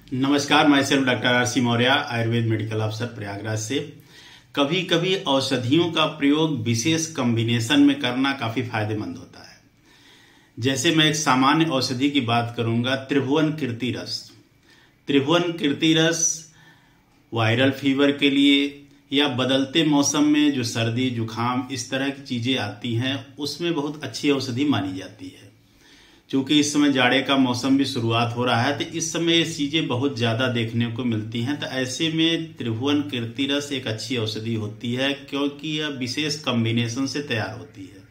नमस्कार, मैं self doctor RC. Maurya, Ayurveda medical officer Prayagraj से। कभी कभी औषधियों का प्रयोग विशेष कॉम्बिनेशन में करना काफी फायदेमंद होता है। जैसे मैं एक सामान्य औषधि की बात करूंगा, त्रिभुवन कीर्ति रस। त्रिभुवन कीर्ति रस वायरल फीवर के लिए या बदलते मौसम में जो सर्दी जुखाम इस तरह की चीजें आती हैं उसमें बहुत अच्छी औषधि मानी जाती है। क्योंकि इस समय जाड़े का मौसम भी शुरुआत हो रहा है, तो इस समय ये चीजें बहुत ज्यादा देखने को मिलती हैं। तो ऐसे में त्रिभुवन कीर्ति रस एक अच्छी औषधि होती है, क्योंकि यह विशेष कॉम्बिनेशन से तैयार होती है।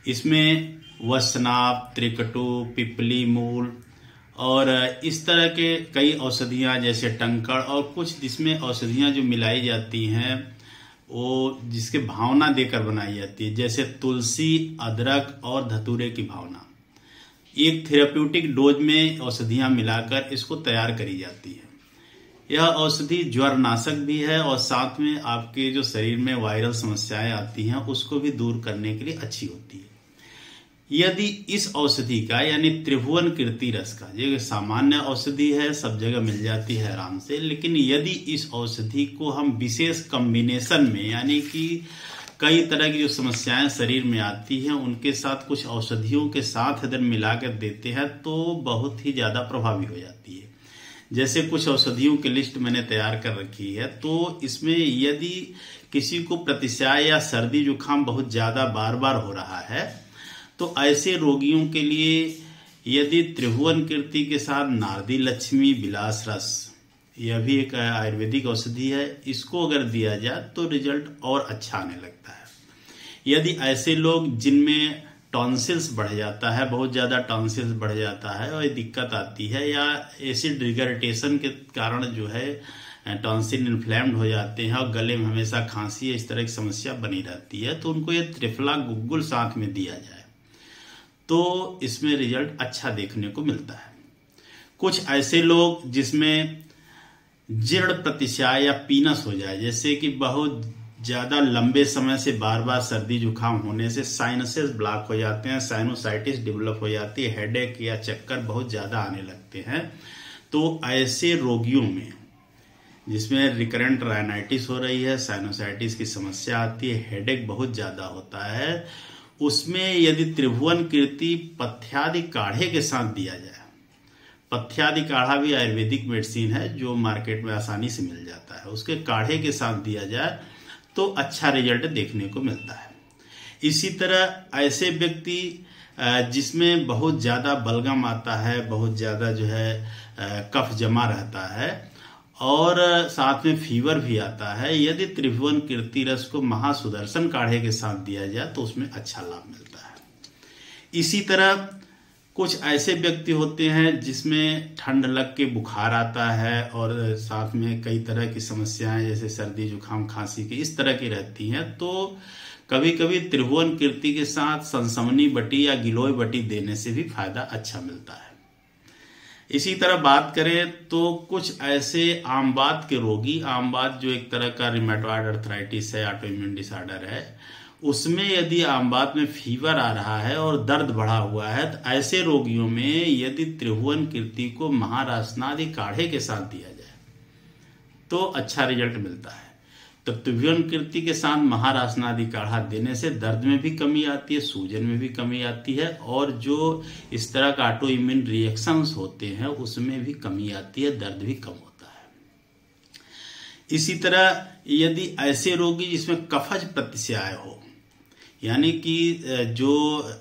इसमें वसनाप, त्रिकटु, पिपली मूल और इस तरह के कई औषधियां जैसे टंकड़ और कुछ जिसमें औषधियां जो मिलाई जाती हैं वो जिसके भावना देकर बनाई जाती है, जैसे तुलसी, अदरक और धतूरे की भावना। एक थेराप्यूटिक डोज में औषधियां मिलाकर इसको तैयार करी जाती है। यह औषधि ज्वर नाशक भी है और साथ में आपके जो शरीर में वायरल समस्याएं आती हैं उसको भी दूर करने के लिए अच्छी होती है। यदि इस औषधि का यानी त्रिभुवन कीर्ति रस का, ये सामान्य औषधि है, सब जगह मिल जाती है आराम से, लेकिन यदि इस औषधि को हम विशेष कॉम्बिनेशन में यानी कि कई तरह की जो समस्याएं शरीर में आती हैं उनके साथ कुछ औषधियों के साथ अगर मिलाकर देते हैं तो बहुत ही ज्यादा प्रभावी हो जाती है। जैसे कुछ औषधियों की लिस्ट मैंने तैयार कर रखी है, तो इसमें यदि किसी को प्रतिशाय या सर्दी जुकाम बहुत ज्यादा बार बार हो रहा है तो ऐसे रोगियों के लिए यदि त्रिभुवन कीर्ति के साथ नारदी लक्ष्मी विलास रस, यह भी एक आयुर्वेदिक औषधि है, इसको अगर दिया जाए तो रिजल्ट और अच्छा आने लगता है। यदि ऐसे लोग जिनमें टॉन्सिल्स बढ़ जाता है, बहुत ज्यादा टॉन्सिल्स बढ़ जाता है और दिक्कत आती है, या एसिड रिगर्टेशन के कारण जो है टॉन्सिल इन्फ्लेम्ड हो जाते हैं और गले में हमेशा खांसी इस तरह की समस्या बनी रहती है, तो उनको ये त्रिफला गुग्गुल साथ में दिया जाए तो इसमें रिजल्ट अच्छा देखने को मिलता है। कुछ ऐसे लोग जिसमें जीर्ण प्रतिशाय या पीनस हो जाए, जैसे कि बहुत ज्यादा लंबे समय से बार बार सर्दी जुकाम होने से साइनसेस ब्लॉक हो जाते हैं, साइनोसाइटिस डेवलप हो जाती है, हेडेक या चक्कर बहुत ज्यादा आने लगते हैं, तो ऐसे रोगियों में जिसमें रिकरेंट राइनाइटिस हो रही है, साइनोसाइटिस की समस्या आती है, हेडेक बहुत ज्यादा होता है, उसमें यदि त्रिभुवन कीर्ति पथ्यादि काढ़े के साथ दिया जाए, पथ्यादि काढ़ा भी आयुर्वेदिक मेडिसिन है जो मार्केट में आसानी से मिल जाता है, उसके काढ़े के साथ दिया जाए तो अच्छा रिजल्ट देखने को मिलता है। इसी तरह ऐसे व्यक्ति जिसमें बहुत ज्यादा बलगम आता है, बहुत ज्यादा जो है कफ जमा रहता है और साथ में फीवर भी आता है, यदि त्रिभुवन कीर्ति रस को महासुदर्शन काढ़े के साथ दिया जाए तो उसमें अच्छा लाभ मिलता है। इसी तरह कुछ ऐसे व्यक्ति होते हैं जिसमें ठंड लग के बुखार आता है और साथ में कई तरह की समस्याएं जैसे सर्दी जुकाम खांसी की इस तरह की रहती हैं, तो कभी कभी त्रिभुवन कीर्ति के साथ संसमनी बटी या गिलोय बटी देने से भी फायदा अच्छा मिलता है। इसी तरह बात करें तो कुछ ऐसे आमवात के रोगी, आमवात जो एक तरह का रिमेटॉइड अर्थराइटिस है, ऑटोइम्यून डिसऑर्डर है, उसमें यदि आमवात में फीवर आ रहा है और दर्द बढ़ा हुआ है, तो ऐसे रोगियों में यदि त्रिभुवन कीर्ति को महारासनादि काढ़े के साथ दिया जाए तो अच्छा रिजल्ट मिलता है। तो त्रिभुवन कीर्ति के साथ महारासनादि काढ़ा देने से दर्द में भी कमी आती है, सूजन में भी कमी आती है और जो इस तरह का ऑटो इम्यून रिएक्शंस होते हैं उसमें भी कमी आती है, दर्द भी कम होता है। इसी तरह यदि ऐसे रोगी जिसमें कफज प्रतिशाय हो, यानी कि जो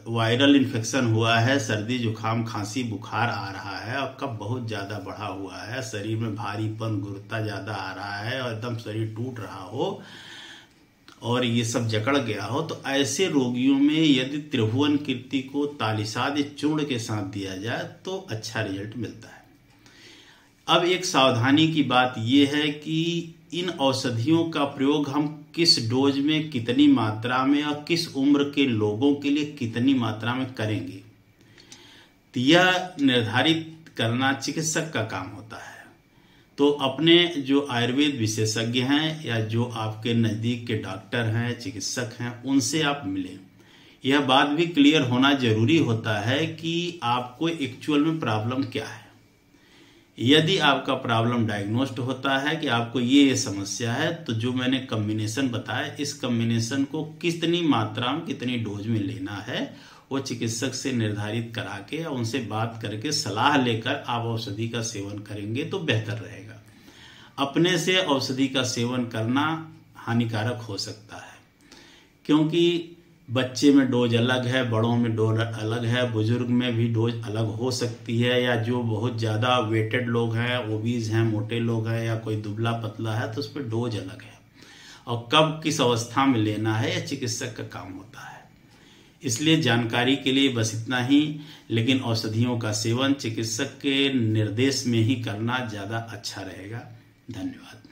वायरल इन्फेक्शन हुआ है, सर्दी जुकाम खांसी बुखार आ रहा है और कफ बहुत ज्यादा बढ़ा हुआ है, शरीर में भारीपन गुरुता ज्यादा आ रहा है और एकदम शरीर टूट रहा हो और ये सब जकड़ गया हो, तो ऐसे रोगियों में यदि त्रिभुवन कीर्ति को तालिसादि चूर्ण के साथ दिया जाए तो अच्छा रिजल्ट मिलता है। अब एक सावधानी की बात यह है कि इन औषधियों का प्रयोग हम किस डोज में, कितनी मात्रा में और किस उम्र के लोगों के लिए कितनी मात्रा में करेंगे, तो यह निर्धारित करना चिकित्सक का काम होता है। तो अपने जो आयुर्वेद विशेषज्ञ हैं या जो आपके नजदीक के डॉक्टर हैं, चिकित्सक हैं, उनसे आप मिलें। यह बात भी क्लियर होना जरूरी होता है कि आपको एक्चुअल में प्रॉब्लम क्या है। यदि आपका प्रॉब्लम डायग्नोस्ड होता है कि आपको ये समस्या है, तो जो मैंने कॉम्बिनेशन बताया, इस कॉम्बिनेशन को कितनी मात्रा में, कितनी डोज में लेना है, वो चिकित्सक से निर्धारित करा के या उनसे बात करके सलाह लेकर आप औषधि का सेवन करेंगे तो बेहतर रहेगा। अपने से औषधि का सेवन करना हानिकारक हो सकता है, क्योंकि बच्चे में डोज अलग है, बड़ों में डोज अलग है, बुजुर्ग में भी डोज अलग हो सकती है, या जो बहुत ज़्यादा वेटेड लोग हैं, ओबीज हैं, मोटे लोग हैं, या कोई दुबला पतला है, तो उस पर डोज अलग है। और कब किस अवस्था में लेना है यह चिकित्सक का काम होता है। इसलिए जानकारी के लिए बस इतना ही, लेकिन औषधियों का सेवन चिकित्सक के निर्देश में ही करना ज़्यादा अच्छा रहेगा। धन्यवाद।